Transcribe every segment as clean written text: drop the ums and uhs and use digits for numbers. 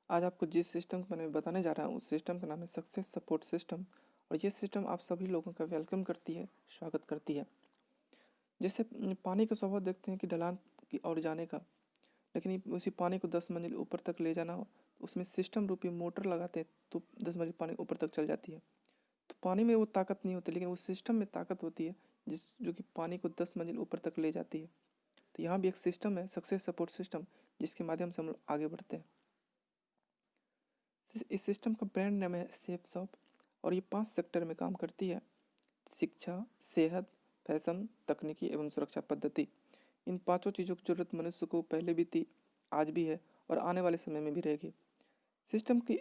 आज आपको जिस सिस्टम के बारे में बताने जा रहा हूँ उस सिस्टम का नाम है सक्सेस सपोर्ट सिस्टम। और ये सिस्टम आप सभी लोगों का वेलकम करती है, स्वागत करती है। जैसे पानी का स्वभाव देखते हैं कि ढलान की ओर जाने का, लेकिन उसी पानी को 10 मंजिल ऊपर तक ले जाना हो तो उसमें सिस्टम रूपी मोटर लगाते हैं तो 10 मंजिल पानी ऊपर तक चल जाती है। तो पानी में वो ताकत नहीं होती, लेकिन उस सिस्टम में ताकत होती है जो कि पानी को 10 मंजिल ऊपर तक ले जाती है। तो यहाँ भी एक सिस्टम है, सक्सेस सपोर्ट सिस्टम, जिसके माध्यम से हम लोग आगे बढ़ते हैं। इस सिस्टम का ब्रांड नाम है सेफ शॉप और ये 5 सेक्टर में काम करती है: शिक्षा, सेहत, फैशन, तकनीकी एवं सुरक्षा पद्धति। इन पांचों चीज़ों की जरूरत मनुष्य को पहले भी थी, आज भी है और आने वाले समय में भी रहेगी। सिस्टम की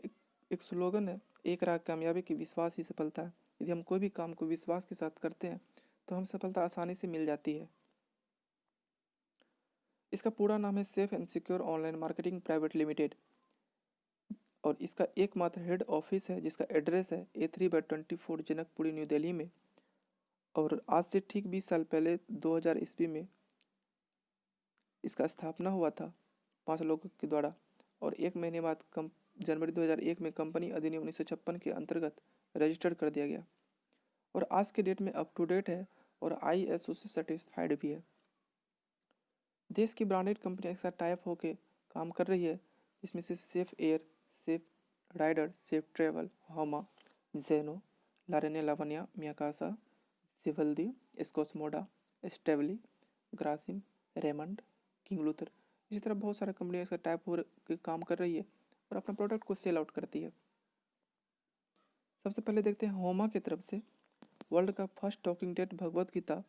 एक स्लोगन है: एक राह कामयाबी की, विश्वास ही सफलता है। यदि हम कोई भी काम को विश्वास के साथ करते हैं तो हम सफलता आसानी से मिल जाती है। इसका पूरा नाम है safe and secure online marketing private limited और इसका एकमात्र हेड ऑफिस है जिसका एड्रेस है A3/24 जनकपुरी, न्यू दिल्ली में। और आज से ठीक 20 साल पहले 2000 ईस्वी में इसका स्थापना हुआ था 5 लोगों के द्वारा। और 1 महीने बाद जनवरी 2001 में कंपनी अधिनियम 1956 के अंतर्गत रजिस्टर्ड कर दिया गया और आज के डेट में अप टू डेट है और ISO से सर्टिफाइड भी है। देश की ब्रांडेड कंपनियां एक साथ टाइप होकर काम कर रही है, जिसमें से Safe Air, Safe Rider, Safe Travel, होमा, जेनो, लारेने लावनिया, मियाकासा, सिवल्दी, स्कॉचमोडा, स्टेवली, ग्रासिम, रेमंड, किंग लूथर। इसी तरह बहुत सारी कंपनियां इसका टाइप हो के काम कर रही है और अपना प्रोडक्ट को सेल आउट करती है। सबसे पहले देखते हैं होमा की तरफ से। वर्ल्ड का first talking dead Bhagavad Gita,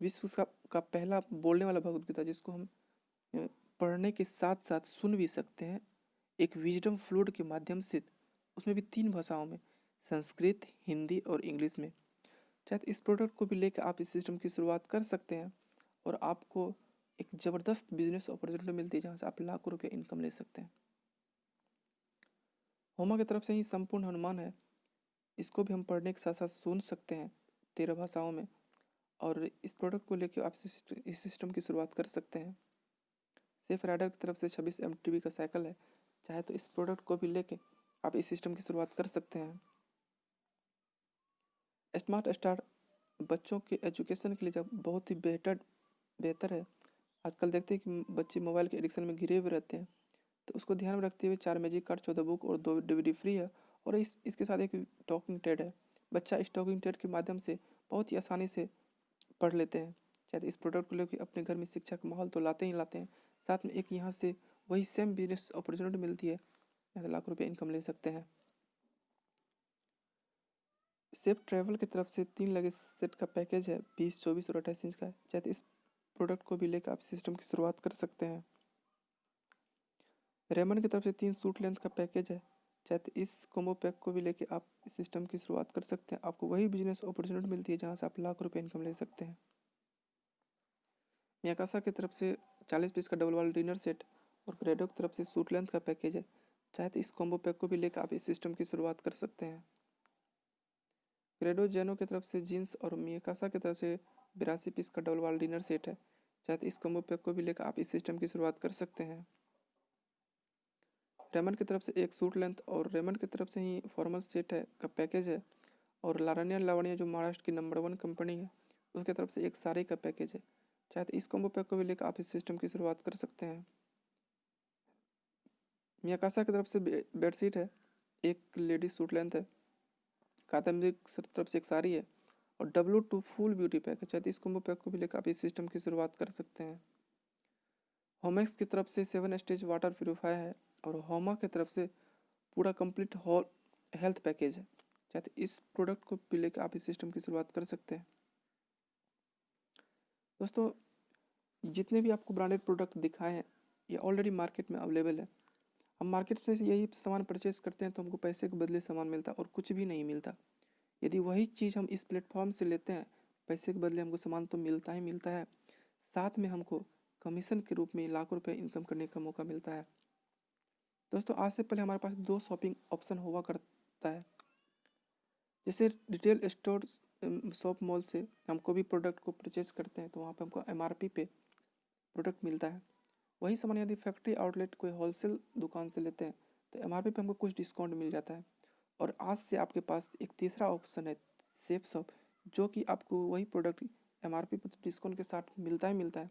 विश्व का पहला बोलने वाला भगवत गीता, जिसको हम पढ़ने के साथ साथ सुन भी सकते हैं एक विजडम फ्लूड के माध्यम से, उसमें भी 3 भाषाओं में, संस्कृत, हिंदी और इंग्लिश में। शायद इस प्रोडक्ट को भी लेकर आप इस सिस्टम की शुरुआत कर सकते हैं और आपको एक ज़बरदस्त बिजनेस अपॉर्चुनिटी मिलती है जहाँ से आप लाखों रुपये इनकम ले सकते हैं। होमा की तरफ से ही संपूर्ण हनुमान है, इसको भी हम पढ़ने के साथ साथ सुन सकते हैं 13 भाषाओं में। और इस प्रोडक्ट को लेकर आप इस सिस्टम की शुरुआत कर सकते हैं। सेफ राइडर की तरफ से 26 MTB का साइकिल है, चाहे तो इस प्रोडक्ट को भी लेके आप इस सिस्टम की शुरुआत कर सकते हैं। स्मार्ट स्टार बच्चों के एजुकेशन के लिए जब बहुत ही बेहतर है। आजकल देखते हैं कि बच्चे मोबाइल के एडिक्शन में घिरे हुए रहते हैं, तो उसको ध्यान में रखते हुए 4 मैजिक कार्ड, 14 बुक और 2 DVD फ्री है। और इसके साथ एक टॉकिंग टेड है। बच्चा इस टॉकिंग टेड के माध्यम से बहुत ही आसानी से पढ़ लेते हैं। शायद इस प्रोडक्ट को लेकर अपने घर में शिक्षा का माहौल तो लाते ही लाते हैं, साथ में एक यहाँ से वही सेम बिजनेस अपॉर्चुनिटी मिलती है, यहाँ से लाखों रुपये इनकम ले सकते हैं। सेफ ट्रैवल की तरफ से 3 लगेज सेट का पैकेज है, 20, 24 और 28 इंच का है। शायद इस प्रोडक्ट को भी लेकर आप सिस्टम की शुरुआत कर सकते हैं। रेमंड की तरफ से 3 सूट लेंथ का पैकेज है, चाहे इस कॉम्बो पैक को भी लेके आप इस सिस्टम की शुरुआत कर सकते हैं। आपको वही बिजनेस अपॉर्चुनिटी मिलती है जहाँ से आप लाख रुपए इनकम ले सकते हैं। मियाकासा की तरफ से 40 पीस का डबल वाल डिनर सेट और क्रेडो की तरफ से सूट लेंथ का पैकेज है, चाहे तो इस कॉम्बो पैक को भी लेकर आप इस सिस्टम की शुरुआत कर सकते हैं। क्रेडो जेनो की तरफ से जीन्स और मियाकासा की तरफ से 82 पीस का डबल वाल डिनर सेट है, चाहे तो इस कॉम्बो पैक को भी लेकर आप इस सिस्टम की शुरुआत कर सकते हैं। रेमंड की तरफ से एक सूट लेंथ और रेमंड की तरफ से ही फॉर्मल सेट है का पैकेज है। और लारनिया लावनिया जो महाराष्ट्र की नंबर 1 कंपनी है, उसके तरफ से एक साड़ी का पैकेज है, चाहे तो इस कॉम्बो पैक को भी लेकर आप इस सिस्टम की शुरुआत कर सकते हैं। मियाकासा की तरफ से बेडशीट है, एक लेडीज सूट लेंथ है, कादम्बिक की तरफ से एक साड़ी है और W2 फुल ब्यूटी पैक है, चाहे तो इस कॉम्बो पैक को भी लेकर आप इस सिस्टम की शुरुआत कर सकते हैं। होमेक्स की तरफ से 7 स्टेज वाटर प्यूरिफायर है और होमा की तरफ से पूरा कंप्लीट हॉल हेल्थ पैकेज है, चाहे तो इस प्रोडक्ट को भी लेकर आप इस सिस्टम की शुरुआत कर सकते हैं। दोस्तों, जितने भी आपको ब्रांडेड प्रोडक्ट दिखाए हैं ये ऑलरेडी मार्केट में अवेलेबल है। हम मार्केट से यही सामान परचेज करते हैं तो हमको पैसे के बदले सामान मिलता है और कुछ भी नहीं मिलता। यदि वही चीज़ हम इस प्लेटफॉर्म से लेते हैं, पैसे के बदले हमको सामान तो मिलता ही मिलता है, साथ में हमको कमीशन के रूप में लाखों रुपये इनकम करने का मौका मिलता है। दोस्तों, आज से पहले हमारे पास 2 शॉपिंग ऑप्शन हुआ करता है। जैसे रिटेल स्टोर, शॉप मॉल से हम कोई भी प्रोडक्ट को परचेज करते हैं तो वहाँ पे हमको MRP पे प्रोडक्ट मिलता है। वही सामान यदि फैक्ट्री आउटलेट कोई होलसेल दुकान से लेते हैं तो एमआरपी पे हमको कुछ डिस्काउंट मिल जाता है। और आज से आपके पास एक तीसरा ऑप्शन है सेफ शॉप, जो कि आपको वही प्रोडक्ट एमआरपी पर डिस्काउंट के साथ मिलता ही मिलता है,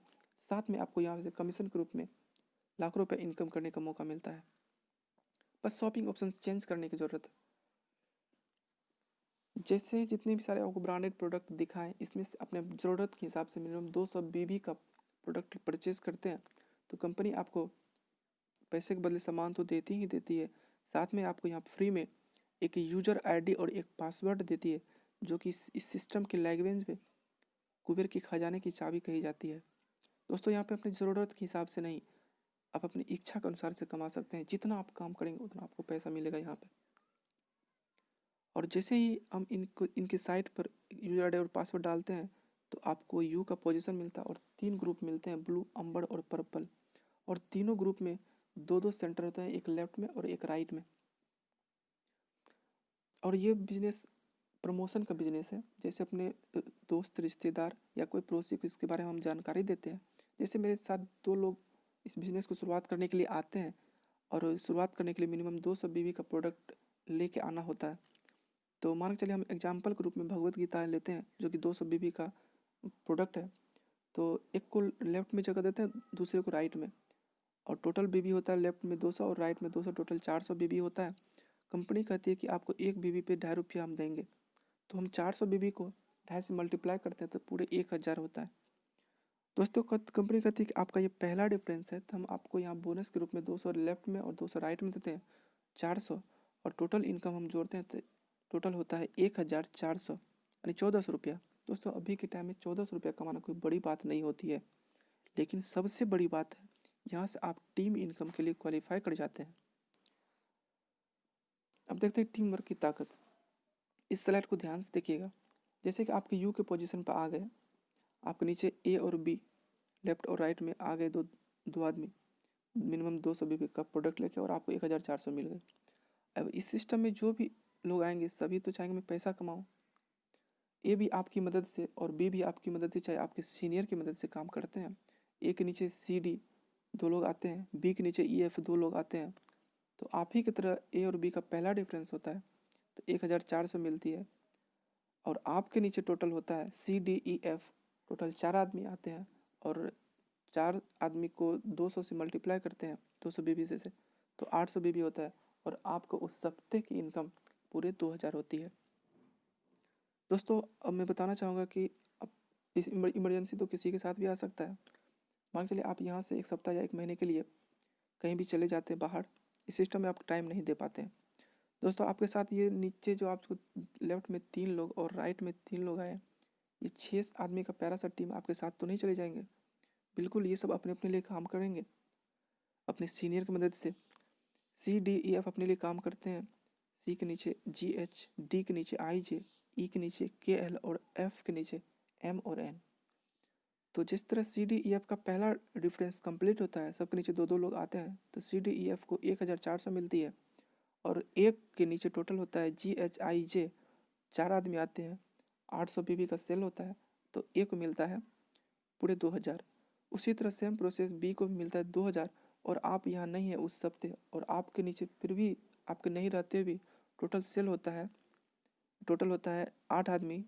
साथ में आपको यहाँ से कमीशन के रूप में लाखों रुपये इनकम करने का मौका मिलता है। बस शॉपिंग ऑप्शन चेंज करने की ज़रूरत है। जैसे जितने भी सारे आपको ब्रांडेड प्रोडक्ट दिखाएं, इसमें से अपने ज़रूरत के हिसाब से मिनिमम 200 बीबी का प्रोडक्ट परचेज करते हैं तो कंपनी आपको पैसे के बदले सामान तो देती ही देती है, साथ में आपको यहाँ फ्री में एक यूजर आईडी और एक पासवर्ड देती है, जो कि इस सिस्टम के लैंग्वेज में कुबेर की खजाने की चाबी कही जाती है। दोस्तों यहाँ पे अपनी ज़रूरत के हिसाब से नहीं, आप अपनी इच्छा के अनुसार से कमा सकते हैं। जितना आप काम करेंगे उतना आपको पैसा मिलेगा यहाँ पे। और जैसे ही हम इनके साइट पर यूजर आईडी और पासवर्ड डालते हैं तो आपको यू का पोजीशन मिलता है और 3 ग्रुप मिलते हैं, ब्लू, अम्बर और पर्पल। और तीनों ग्रुप में 2-2 सेंटर होते हैं, एक लेफ्ट में और एक राइट में। और ये बिजनेस प्रमोशन का बिजनेस है। जैसे अपने दोस्त, रिश्तेदार या कोई पड़ोसी को इसके बारे में हम जानकारी देते हैं। जैसे मेरे साथ 2 लोग इस बिज़नेस को शुरुआत करने के लिए आते हैं और शुरुआत करने के लिए मिनिमम 200 बीबी का प्रोडक्ट लेके आना होता है। तो मान के चलिए हम एग्जाम्पल के रूप में भगवत गीता लेते हैं, जो कि 200 बीबी का प्रोडक्ट है। तो एक को लेफ्ट में जगह देते हैं, दूसरे को राइट में, और टोटल बीबी होता है लेफ्ट में 200 और राइट में 200, टोटल 400 बीबी होता है। कंपनी कहती है कि आपको एक बीबी पे ₹2.5 हम देंगे, तो हम 400 बीबी को 2.5 से मल्टीप्लाई करते हैं तो पूरे 1000 होता है। दोस्तों कंपनी कहती है कि आपका ये पहला डिफरेंस है, तो हम आपको यहाँ बोनस के रूप में 200 लेफ्ट में और 200 राइट में देते हैं, 400, और टोटल इनकम हम जोड़ते हैं तो टोटल होता है 1400, यानी 1400 रुपया। दोस्तों अभी के टाइम में 1400 रुपया कमाना कोई बड़ी बात नहीं होती है, लेकिन सबसे बड़ी बात है यहाँ से आप टीम इनकम के लिए क्वालिफाई कर जाते हैं। अब देखते हैं टीम वर्क की ताकत। इस स्लाइड को ध्यान से देखिएगा। जैसे कि आपके यू के पोजीशन पर आ गए, आपके नीचे ए और बी लेफ्ट और राइट में आ गए दो आदमी, मिनिमम 200 बीबी का प्रोडक्ट लेके, और आपको 1400 मिल गए। अब इस सिस्टम में जो भी लोग आएंगे सभी तो चाहेंगे मैं पैसा कमाऊँ। ए भी आपकी मदद से और बी भी आपकी मदद से, चाहे आपके सीनियर की मदद से काम करते हैं। ए के नीचे सी डी 2 लोग आते हैं, बी के नीचे ई एफ 2 लोग आते हैं। तो आप ही की तरह ए और बी का पहला डिफरेंस होता है, तो 1400 मिलती है। और आपके नीचे टोटल होता है C D E F, total 4 आदमी आते हैं, और 4 आदमी को 200 से मल्टीप्लाई करते हैं, 200 बीबी से तो 800 बीबी होता है, और आपको उस हफ्ते की इनकम पूरे 2000 होती है। दोस्तों अब मैं बताना चाहूँगा कि अब इस इमरजेंसी तो किसी के साथ भी आ सकता है। मान के चलिए आप यहाँ से 1 सप्ताह या 1 महीने के लिए कहीं भी चले जाते हैं बाहर, इस सिस्टम में आप टाइम नहीं दे पाते हैं। दोस्तों आपके साथ ये नीचे जो आपको लेफ्ट में 3 लोग और राइट में 3 लोग आए, ये 6 आदमी का प्यारा सा टीम आपके साथ तो नहीं चले जाएंगे। बिल्कुल ये सब अपने अपने लिए काम करेंगे अपने सीनियर की मदद से। सी डी ई एफ अपने लिए काम करते हैं, सी के नीचे जी एच, डी के नीचे आई जे, ई के नीचे के एल और एफ के नीचे एम और एन। तो जिस तरह सी डी ई एफ का पहला डिफरेंस कंप्लीट होता है, सबके नीचे 2-2 लोग आते हैं, तो सी डी ई एफ को 1400 मिलती है। और एक के नीचे टोटल होता है जी एच आई जे, 4 आदमी आते हैं, 800 बीबी का सेल होता है, तो ए को मिलता है पूरे 2000। उसी तरह सेम प्रोसेस बी को भी मिलता है 2000, और आप यहाँ नहीं है उस हफ्ते, और आपके नीचे फिर भी आपके नहीं रहते भी टोटल सेल होता है, टोटल होता है 8 आदमी,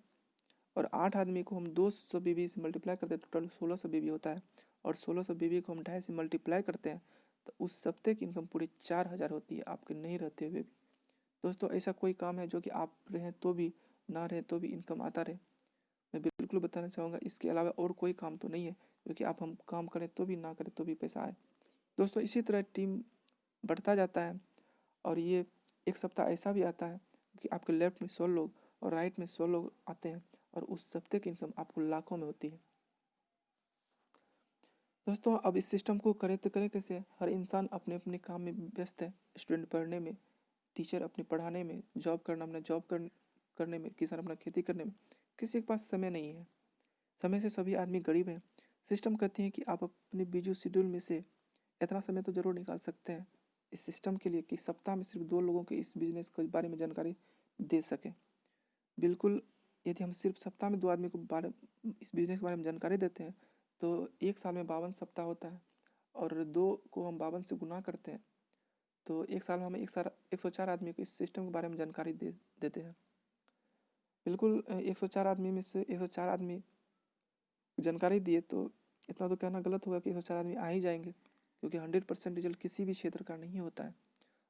और 8 आदमी को हम 200 बीबी से मल्टीप्लाई करते हैं, टोटल 1600 बीबी होता है, और 1600 बीबी को हम 2.5 से मल्टीप्लाई करते हैं, तो उस हफ्ते की इनकम पूरी 4000 होती है आपके नहीं रहते हुए भी। दोस्तों ऐसा कोई काम है जो कि आप रहें तो भी, ना रहें तो भी इनकम आता रहे? मैं बिल्कुल बताना चाहूँगा इसके अलावा और कोई काम तो नहीं है, क्योंकि आप हम काम करें तो भी ना करें तो भी पैसा आए। दोस्तों इसी तरह टीम बढ़ता जाता है, और ये एक सप्ताह ऐसा भी आता है कि आपके लेफ्ट में 100 लोग और राइट में 100 लोग आते हैं, और उस हफ्ते की इनकम आपको लाखों में होती है। दोस्तों अब इस सिस्टम को करें तो करें कैसे? हर इंसान अपने अपने काम में व्यस्त है, स्टूडेंट पढ़ने में, टीचर अपने पढ़ाने में, जॉब करना अपना करने में, किसान अपना खेती करने में। किसी के पास समय नहीं है, समय से सभी आदमी गरीब हैं। सिस्टम कहती है कि आप अपने बिजी शेड्यूल में से इतना समय तो ज़रूर निकाल सकते हैं इस सिस्टम के लिए कि सप्ताह में सिर्फ 2 लोगों के इस बिज़नेस के बारे में जानकारी दे सकें। बिल्कुल, यदि हम सिर्फ सप्ताह में 2 आदमी को इस बिज़नेस के बारे में जानकारी देते हैं, तो 1 साल में 52 सप्ताह होता है, और 2 को हम 52 से गुना करते हैं तो एक साल में हमें 104 आदमी को इस सिस्टम के बारे में जानकारी देते हैं। बिल्कुल 104 आदमी में से 104 आदमी जानकारी दिए तो इतना तो कहना गलत होगा कि 104 आदमी आ ही जाएंगे, क्योंकि 100% रिजल्ट किसी भी क्षेत्र का नहीं होता है।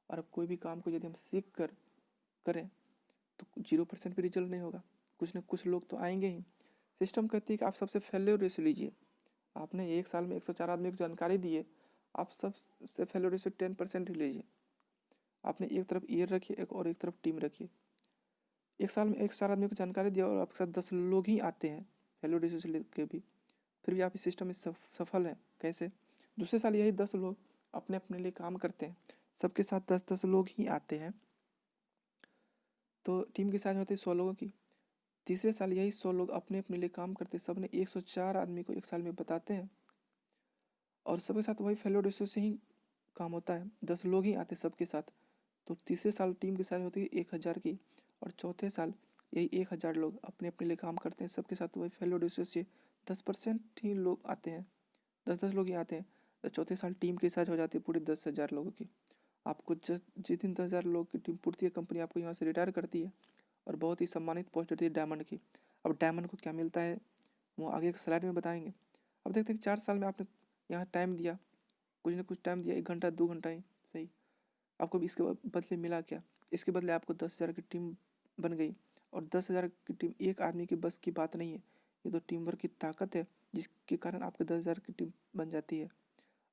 और अब कोई भी काम को यदि हम सीख कर करें तो 0% भी रिजल्ट नहीं होगा, कुछ ना कुछ लोग तो आएंगे ही। सिस्टम कहती है कि आप सबसे फेल्योर रेशो लीजिए। आपने एक साल में 104 आदमी को जानकारी दी है, आप सबसे फेल्योर रेशो 10% ही लीजिए। आपने एक तरफ ईयर रखिए और एक तरफ टीम रखिए। एक साल में 104 आदमी को जानकारी दिया और आपके साथ 10 लोग ही आते हैं फेल्योर रेशो से लेके भी, फिर भी आप इस सिस्टम में सफल हैं। कैसे? दूसरे साल यही 10 लोग अपने अपने लिए काम करते हैं, सबके साथ 10-10 लोग ही आते हैं, तो टीम की साइज होती है 100 लोगों की। तीसरे साल यही 100 लोग अपने अपने लिए काम करते हैं, सब ने 104 आदमी को एक साल में बताते हैं और सबके साथ वही फेलो रेशो से ही काम होता है, 10 लोग ही आते हैं सबके साथ। तो तीसरे साल टीम की साइज होती है 1000 की और चौथे साल यही 1000 लोग अपने अपने लिए काम करते हैं, सबके साथ वही फेलो रेशो से 10% ही लोग आते हैं, 10-10 लोग ही आते हैं। तो चौथे साल टीम की साइज हो जाती है पूरी 10,000 लोगों की। आपको जिस दिन 10,000 लोग की टीम पूर्ति है, कंपनी आपको यहाँ से रिटायर करती है और बहुत ही सम्मानित पोस्ट देती है डायमंड की। अब डायमंड को क्या मिलता है वो आगे एक स्लाइड में बताएंगे। अब देखते हैं कि 4 साल में आपने यहाँ टाइम दिया, कुछ ना कुछ टाइम दिया, 1 घंटा 2 घंटा ही सही, आपको भी इसके बदले मिला क्या? इसके बदले आपको 10,000 की टीम बन गई और 10,000 की टीम एक आदमी की बस की बात नहीं है, ये तो टीम वर्क की ताकत है जिसके कारण आपके 10,000 की टीम बन जाती है।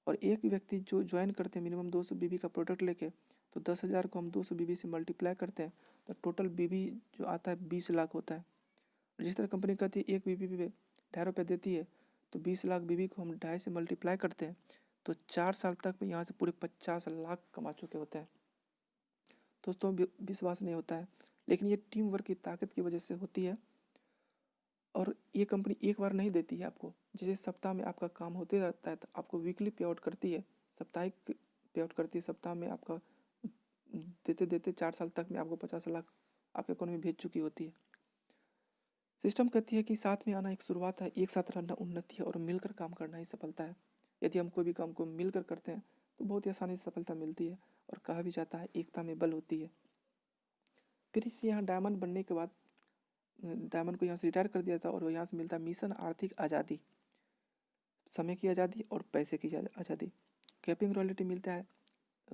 और एक व्यक्ति जो ज्वाइन करते हैं मिनिमम 200 बीबी का प्रोडक्ट लेके, तो 10,000 को हम 200 बीबी से मल्टीप्लाई करते हैं तो टोटल बीबी जो आता है 20 लाख होता है। जिस तरह कंपनी कहती है एक बीबी पे 2.5 रुपये देती है, तो 20 लाख बीबी को हम 2.5 से मल्टीप्लाई करते हैं तो 4 साल तक में यहाँ से पूरे 50 लाख कमा चुके होते हैं। दोस्तों विश्वास नहीं होता है, लेकिन ये टीम वर्क की ताकत की वजह से होती है। और ये कंपनी एक बार नहीं देती है आपको, जैसे सप्ताह में आपका काम होते रहता है तो आपको वीकली पे आउट करती है, साप्ताहिक पे आउट करती है, सप्ताह में आपका देते देते 4 साल तक में आपको 50 लाख आपके अकाउंट में भेज चुकी होती है। सिस्टम कहती है कि साथ में आना एक शुरुआत है, एक साथ रहना उन्नति है और मिलकर काम करना ही सफलता है। यदि हम कोई भी काम को मिलकर करते हैं तो बहुत ही आसानी से सफलता मिलती है और कहा भी जाता है एकता में बल होती है। फिर इसे यहाँ डायमंड बनने के बाद डायमंड को यहाँ से रिटायर कर दिया था और यहाँ से मिलता है मिशन आर्थिक आज़ादी, समय की आज़ादी और पैसे की आज़ादी। कैपिंग रॉयल्टी मिलता है।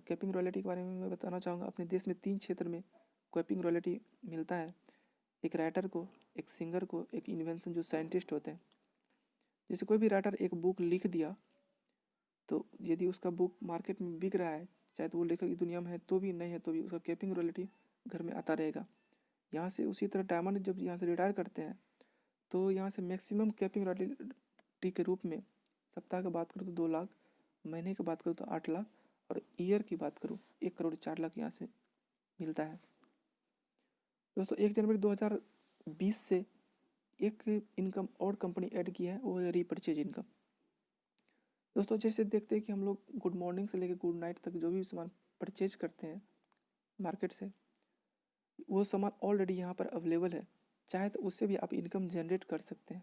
कैपिंग रॉयल्टी के बारे में मैं बताना चाहूँगा, अपने देश में 3 क्षेत्र में कैपिंग रॉयल्टी मिलता है, एक राइटर को, एक सिंगर को, एक इन्वेंशन जो साइंटिस्ट होते हैं। जैसे कोई भी राइटर एक बुक लिख दिया तो यदि उसका बुक मार्केट में बिक रहा है, चाहे तो वो लेखक की दुनिया में है तो भी, नहीं है तो भी, उसका कैपिंग रॉयल्टी घर में आता रहेगा। यहाँ से उसी तरह डायमंड जब यहाँ से रिटायर करते हैं तो यहाँ से मैक्सिमम कैपिंग रॉयल्टी के रूप में सप्ताह की बात करूँ तो 2 लाख, महीने की बात करूँ तो 8 लाख और ईयर की बात करूँ 1,04,00,000 यहाँ से मिलता है। दोस्तों 1 जनवरी 2020 से एक इनकम और कंपनी ऐड की है, वो है रीपरचेज इनकम। दोस्तों जैसे देखते हैं कि हम लोग गुड मॉर्निंग से लेकर गुड नाइट तक जो भी सामान परचेज करते हैं मार्केट से, वो सामान ऑलरेडी यहाँ पर अवेलेबल है, चाहे तो उससे भी आप इनकम जनरेट कर सकते हैं।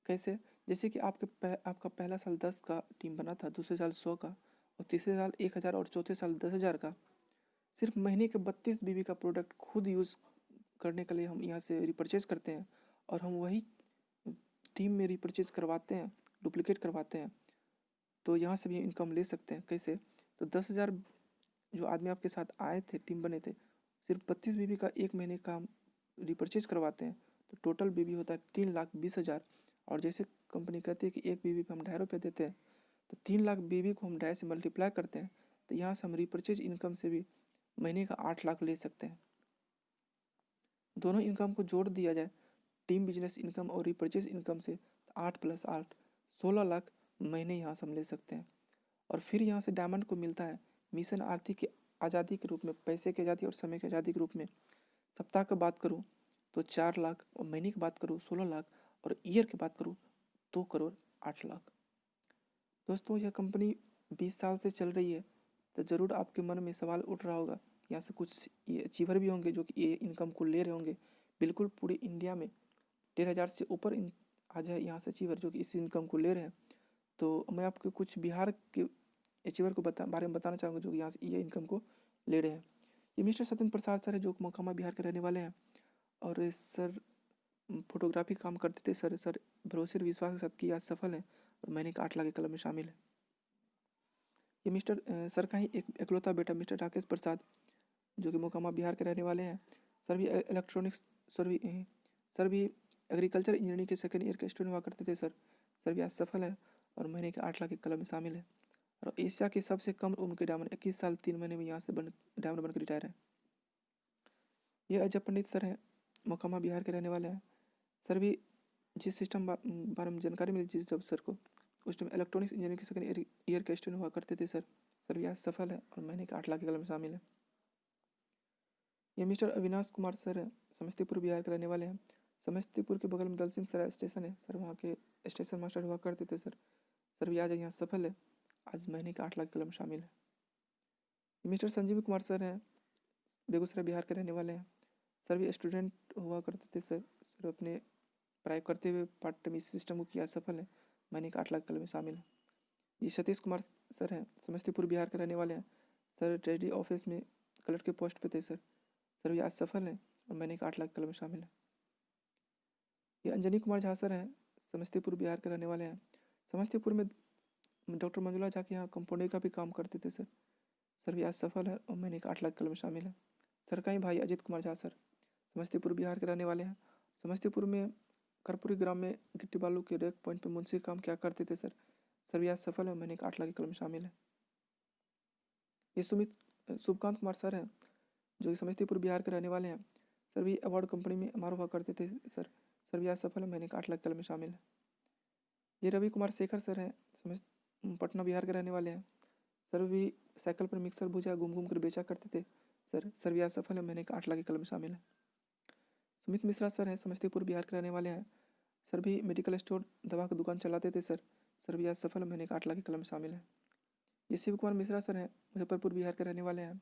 कैसे? जैसे कि आपका पहला साल 10 का टीम बना था, दूसरे साल 100 का और तीसरे साल 1000 और चौथे साल 10,000 का। सिर्फ महीने के 32 बीबी का प्रोडक्ट खुद यूज़ करने के लिए हम यहाँ से रिपरचेज करते हैं और हम वही टीम में रिपरचेज करवाते हैं, डुप्लीकेट करवाते हैं, तो यहाँ से भी इनकम ले सकते हैं। कैसे? तो 10,000 जो आदमी आपके साथ आए थे, टीम बने थे, सिर्फ 32 बीबी का एक महीने का हम रिपरचेज करवाते हैं तो टोटल बीबी होता है 3,20,000। और जैसे कंपनी कहती है कि एक बीबी पे हम 2.5 रुपये देते हैं, तो 3 लाख बीबी को हम 2.5 से मल्टीप्लाई करते हैं तो यहाँ से हम रिपरचेज इनकम से भी महीने का 8 लाख ले सकते हैं। दोनों इनकम को जोड़ दिया जाए, टीम बिजनेस इनकम और रिपरचेज इनकम से, 8 + 8 16 लाख महीने यहाँ से हम ले सकते हैं। और फिर यहाँ से डायमंड को मिलता है मिशन आर्थिक आज़ादी के रूप में, पैसे की आज़ादी और समय की आज़ादी के रूप में। सप्ताह की बात करूँ तो 4 लाख और महीने की बात करूँ 16 लाख और ईयर की बात करूँ 2,08,00,000। दोस्तों यह कंपनी 20 साल से चल रही है, तो ज़रूर आपके मन में सवाल उठ रहा होगा, यहाँ से कुछ ये अचीवर भी होंगे जो कि ये इनकम को ले रहे होंगे। बिल्कुल पूरे इंडिया में 1,500 से ऊपर आज है यहाँ से अचीवर जो कि इस इनकम को ले रहे हैं। तो मैं आपको कुछ बिहार के अचीवर को बारे में बताना चाहूँगा, जो यहाँ से ये इनकम को ले रहे हैं। ये मिस्टर सत्येंद्र प्रसाद सर है, जो मोकामा बिहार के रहने वाले हैं, और सर फोटोग्राफी काम करते थे। सर भरोसे और विश्वास के साथ किया सफल है और महीने का 8 लाख के कलम में शामिल है। ये मिस्टर सर का ही एक इकलौता बेटा मिस्टर राकेश प्रसाद, जो कि मोकामा बिहार के रहने वाले हैं। सर भी इलेक्ट्रॉनिक्स, सर भी एग्रीकल्चर इंजीनियरिंग के सेकेंड ईयर के स्टूडेंट हुआ करते थे। सर भी आज सफल है और महीने के 8 लाख के कलम में शामिल है। और एशिया के सबसे कम उम्र के डायमंड 21 साल 3 महीने में यहाँ से डायमंड बनकर रिटायर है। ये अजय पंडित सर हैं, मोकामा बिहार के रहने वाले हैं। सर भी जिस सिस्टम बारे में जानकारी मिली जिस जब सर को, उस टाइम इलेक्ट्रॉनिक्स इंजीनियरिंग के सेकेंड ईयर के स्टूडेंट हुआ करते थे। सर भी आज सफल है और महीने के 8 लाख के कलम में शामिल है। ये मिस्टर अविनाश कुमार सर हैं, समस्तीपुर बिहार के रहने वाले हैं। समस्तीपुर के बगल में दलसिंह सराय स्टेशन है, सर वहाँ के स्टेशन मास्टर हुआ करते थे। सर भी आज यहाँ सफल है, आज महीने के 8 लाख के कलम में शामिल है। मिस्टर संजीव कुमार सर हैं, बेगूसराय बिहार के रहने वाले हैं। सर भी स्टूडेंट हुआ करते थे। सर अपने पढ़ाई करते हुए पार्ट टाइम इस सिस्टम को किया सफल है, महीने के 8 लाख कलम में शामिल है। ये सतीश कुमार सर हैं, समस्तीपुर बिहार के रहने वाले हैं। सर ट्रेजरी ऑफिस में कलर के पोस्ट पे थे। सर भी आज सफल हैं और महीने के 8 लाख कलम में शामिल है। ये अंजनी कुमार झा सर हैं, समस्तीपुर बिहार के रहने वाले हैं। समस्तीपुर में डॉक्टर मंजुला झा के यहाँ कंपाउंडर का भी काम करते थे। सर भी आज सफल है और महीने के 8 लाख कलम में शामिल है। सर का ही भाई अजित कुमार झा सर, समस्तीपुर बिहार के रहने वाले हैं। समस्तीपुर में कर्पूरी ग्राम में गिट्टी बालू के रेक पॉइंट पर मुंशी काम क्या करते थे। सर भी आज सफल है, महीने के 8 लाख के कलम में शामिल है। ये शुभकांत कुमार सर हैं, जो कि समस्तीपुर बिहार के रहने वाले हैं। सर भी अवार्ड कंपनी में एमआरओ हुआ करते थे। सर भी आज सफल है, महीने के 8 लाख के कलम में शामिल है। ये रवि कुमार शेखर सर हैं, पटना बिहार के रहने वाले हैं। सर भी साइकिल पर मिक्सर भुजा घूम घूम कर बेचा करते थे। सर भी आज सफल है, महीने के 8 लाख के कलम में शामिल है। सुमित मिश्रा सर हैं, समस्तीपुर बिहार के रहने वाले हैं। सर भी मेडिकल स्टोर दवा की दुकान चलाते थे। सर भी आज सफल है, महीने के 8 लाख के कलम में शामिल है। ये शिव कुमार मिश्रा सर हैं, मुजफ्फरपुर बिहार के रहने वाले हैं।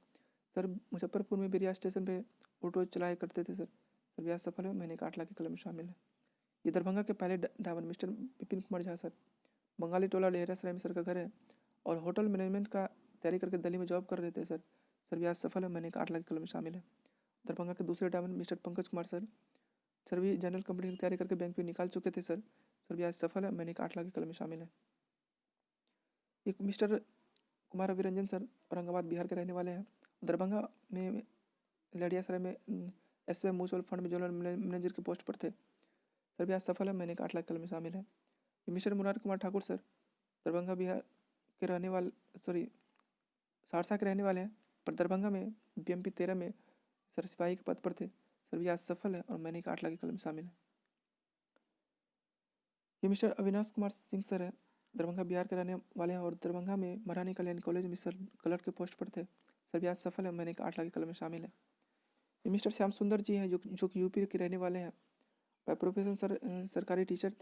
सर मुजफ्फरपुर में बेरिया स्टेशन पे ऑटो चलाया करते थे। सर भी आज सफल है, महीने के 8 लाख के कलम में शामिल है। ये दरभंगा के पहले diamond mister Vipin Kumar Jha sir, Bengali Tola Laheriasarai में सर का घर है और होटल मैनेजमेंट का तैयारी करके दिल्ली में जॉब कर रहे थे। सर भी आज सफल है, महीने के 8 लाख के कलम में शामिल है। दरभंगा के दूसरे diamond mister Pankaj Kumar sir भी जनरल कंपनी की तैयारी करके बैंक में निकाल चुके थे। सर भी आज सफल है, महीने के 8 लाख के कलम में शामिल है। एक मिस्टर कुमार अभिरंजन सर, औरंगाबाद बिहार के रहने वाले हैं। दरभंगा में लड़ियासराय में SBI म्यूचुअल फंड में जनरल मैनेजर के पोस्ट पर थे। सर भी आज सफल है, महीने के 8 लाख के कलम में शामिल है। मिस्टर मुरारी कुमार ठाकुर सर, दरभंगा बिहार के रहने वाले, सहरसा के रहने वाले हैं, पर दरभंगा में BMP 13 में सर सिपाही के पद पर थे। सर भी आज सफल है और महीने के 8 लाख के कलम में शामिल है। ये मिस्टर अविनाश कुमार सिंह सर है, दरभंगा बिहार के रहने वाले हैं और दरभंगा में महारानी कल्याण कॉलेज में सर कलर के पोस्ट पर थे। सर भी आज सफल है, महीने के 8 लाख के कलम में शामिल है। ये मिस्टर श्याम सुंदर जी हैं, जो कि यूपी के रहने वाले हैं। बाय प्रोफेशन सर सरकारी टीचर,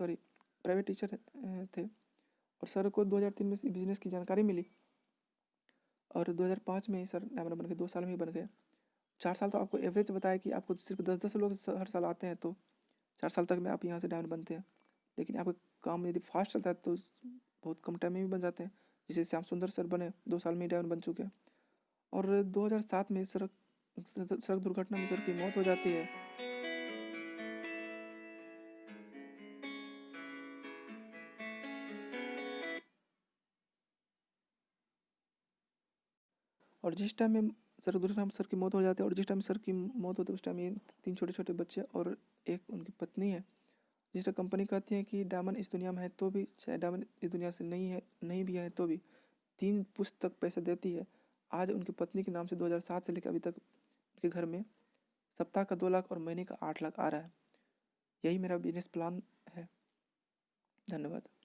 प्राइवेट टीचर थे और सर को 2003 में बिजनेस की जानकारी मिली और 2005 में ही सर डायमंड बन गए, 2 साल में ही बन गए। 4 साल तो आपको एवरेज बताया कि आपको सिर्फ 10-10 लोग हर साल आते हैं, तो 4 साल तक में आप यहाँ से डायमंड बनते हैं। लेकिन आपका काम यदि फास्ट चलता है तो बहुत कम टाइम में भी बन जाते हैं, जिसे श्याम सुंदर सर बने, 2 साल में ही डायमंड बन चुके हैं। और 2007 में सड़क दुर्घटना में सर की मौत हो जाती है। और जिस टाइम में सड़क दुर्घटना में सर की मौत हो जाती है और जिस टाइम सर की मौत होती है उस टाइम ये 3 छोटे छोटे बच्चे और एक उनकी पत्नी है। जिस टाइम कंपनी कहती है कि डायमंड इस दुनिया में है तो भी, चाहे डायमंड इस दुनिया से नहीं भी है तो भी 3 पुश्त तक पैसे देती है। आज उनकी पत्नी के नाम से 2007 से लेकर अभी तक उनके घर में सप्ताह का 2 लाख और महीने का 8 लाख आ रहा है। यही मेरा बिजनेस प्लान है। धन्यवाद।